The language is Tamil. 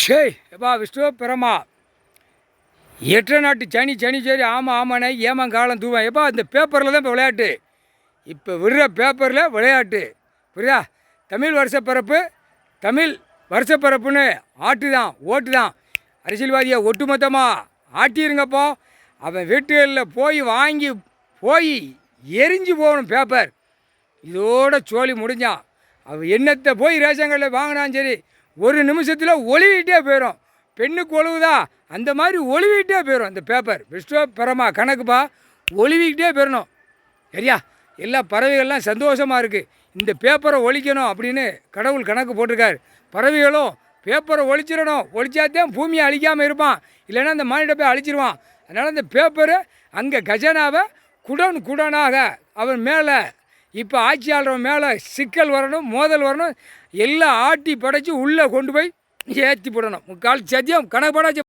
ஷேய் எப்பா விஷ்ணு பிரமா எட்டு நாட்டு சனி சரி ஆமாம் ஆமாண்ணே ஏமாங்காலம் தூவன் எப்பா இந்த பேப்பரில் தான் இப்போ விளையாட்டு இப்போ விடுற பேப்பரில் விளையாட்டு புரியுதா? தமிழ் வருஷப்பிறப்பு தமிழ் வருஷப்பிறப்புன்னு ஆட்டு தான் ஓட்டு தான் அரசியல்வாதியை ஒட்டுமொத்தமாக ஆட்டிருங்கப்போ. அவன் வீட்டுகளில் போய் வாங்கி போய் எரிஞ்சு போகணும் பேப்பர். இதோட சோழி முடிஞ்சான். அவன் என்னத்தை போய் ரேஷன் கடையில் வாங்கினாலும் சரி ஒரு நிமிஷத்தில் ஒளிவிட்டே போயிடும். பெண்ணுக்கு ஒழுவுதா அந்த மாதிரி ஒளிவிட்டே போயிடும் அந்த பேப்பர். விஷ்ணு பிரமா கணக்குப்பா ஒளிவிக்கிட்டே போயிடணும். சரியா? எல்லா பறவைகள்லாம் சந்தோஷமாக இருக்குது. இந்த பேப்பரை ஒழிக்கணும் அப்படின்னு கடவுள் கணக்கு போட்டிருக்காரு. பறவைகளும் பேப்பரை ஒழிச்சிடணும், ஒழிச்சாத்தான் பூமியை அழிக்காமல் இருப்பான், இல்லைன்னா அந்த மானிட்ட போய் அழிச்சிருவான். அதனால் அந்த பேப்பரை அங்கே கஜனாவை குடனாக அவன் மேலே இப்போ ஆட்சியாளர் மேலே சிக்கல் வரணும், மோதல் வரணும், எல்லாம் ஆட்டி படைச்சி உள்ளே கொண்டு போய் ஏற்றி போடணும். முக்கால் சத்தியம் கணக்கு படாச்சு.